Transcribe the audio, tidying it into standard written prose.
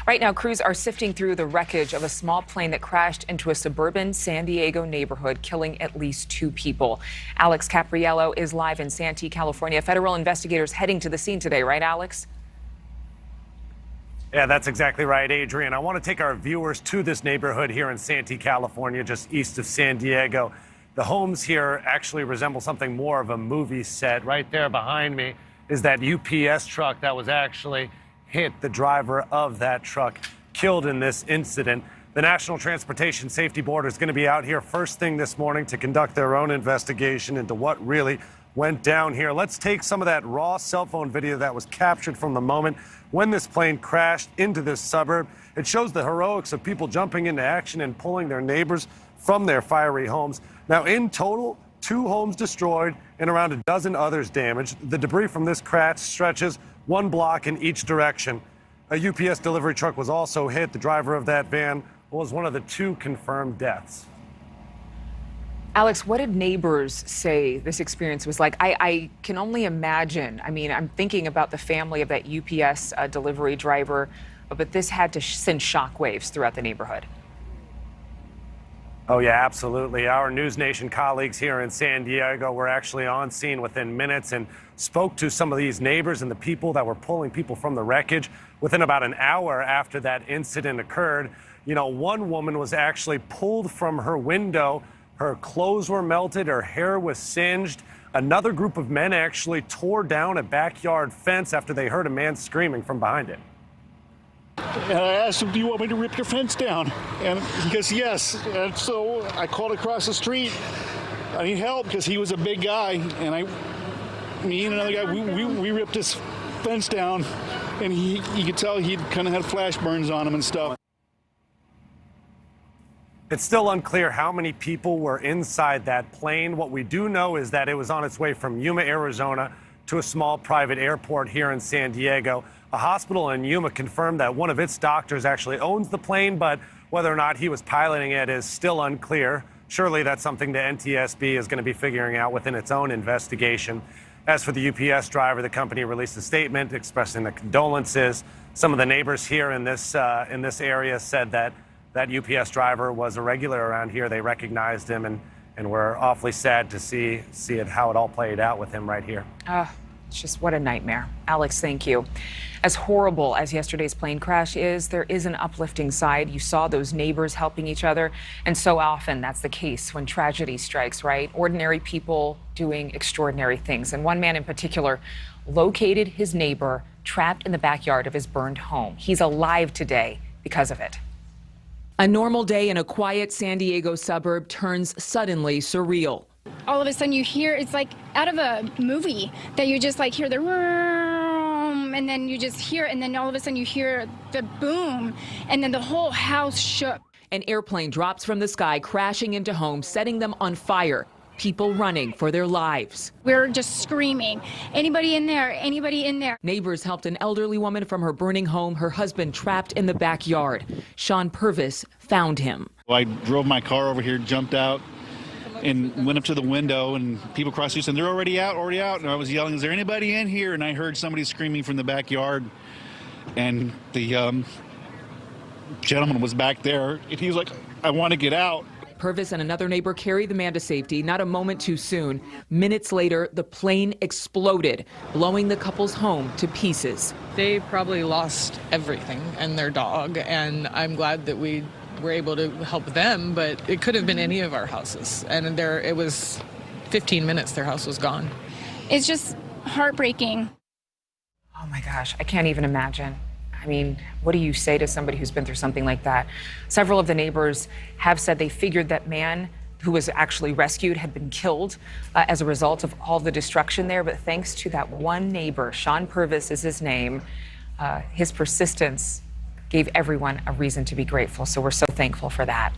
Right now, crews are sifting through the wreckage of a small plane that crashed into a suburban San Diego neighborhood, killing at least 2 people. Alex Capriello is live in Santee, California. Federal investigators heading to the scene today, right, Alex? Yeah, that's exactly right, Adrian. I want to take our viewers to this neighborhood here in Santee, California, just east of San Diego. The homes here actually resemble something more of a movie set. Right there behind me is that UPS truck that was actually hit. The driver of that truck killed in this incident. The National Transportation Safety Board is going to be out here first thing this morning to conduct their own investigation into what really went down here. Let's take some of that raw cell phone video that was captured from the moment when this plane crashed into this suburb. It shows the heroics of people jumping into action and pulling their neighbors from their fiery homes. Now, in total, 2 homes destroyed and around a dozen others damaged. The debris from this crash stretches 1 block in each direction. A UPS delivery truck was also hit. The driver of that van was one of the 2 confirmed deaths. Alex, what did neighbors say this experience was like? I can only imagine. I mean, I'm thinking about the family of that UPS delivery driver, but this had to send shockwaves throughout the neighborhood. Oh, yeah, absolutely. Our News Nation colleagues here in San Diego were actually on scene within minutes and spoke to some of these neighbors and the people that were pulling people from the wreckage within about an hour after that incident occurred. You know, one woman was actually pulled from her window. Her clothes were melted. Her hair was singed. Another group of men actually tore down a backyard fence after they heard a man screaming from behind it. And I asked him, do you want me to rip your fence down? And he goes, yes. And so I called across the street. I need help because he was a big guy. And me and another guy, we ripped his fence down. And you could tell he kind of had flash burns on him and stuff. It's still unclear how many people were inside that plane. What we do know is that it was on its way from Yuma, Arizona, to a small private airport here in San Diego. A hospital in Yuma confirmed that one of its doctors actually owns the plane, but whether or not he was piloting it is still unclear. Surely that's something the NTSB is going to be figuring out within its own investigation. As for the UPS driver, the company released a statement expressing the condolences. Some of the neighbors here in this area said that UPS driver was a regular around here. They recognized him, and we're awfully sad to see how it all played out with him right here. It's just what a nightmare. Alex, thank you. As horrible as yesterday's plane crash is, there is an uplifting side. You saw those neighbors helping each other, and so often that's the case when tragedy strikes, right? Ordinary people doing extraordinary things. And one man in particular located his neighbor trapped in the backyard of his burned home. He's alive today because of it. A normal day in a quiet San Diego suburb turns suddenly surreal. All of a sudden you hear, it's like out of a movie that you just like hear the room, and then you just hear, and then all of a sudden you hear the boom, and then the whole house shook. An airplane drops from the sky, crashing into homes, setting them on fire. People running for their lives. We're just screaming, anybody in there, anybody in there. Neighbors helped an elderly woman from her burning home, her husband trapped in the backyard. Sean Purvis found him. I drove my car over here, jumped out, and went up to the window, and people across the street said, they're already out. And I was yelling, is there anybody in here? And I heard somebody screaming from the backyard, and the gentleman was back there, and he was like, I want to get out. Purvis and another neighbor carried the man to safety, not a moment too soon. Minutes later, the plane exploded, blowing the couple's home to pieces. They probably lost everything and their dog, and I'm glad that we were able to help them, but it could have been any of our houses. And it was 15 minutes, their house was gone. It's just heartbreaking. Oh my gosh, I can't even imagine. I mean, what do you say to somebody who's been through something like that? Several of the neighbors have said they figured that man who was actually rescued had been killed as a result of all the destruction there. But thanks to that one neighbor, Sean Purvis is his name, his persistence gave everyone a reason to be grateful. So we're so thankful for that.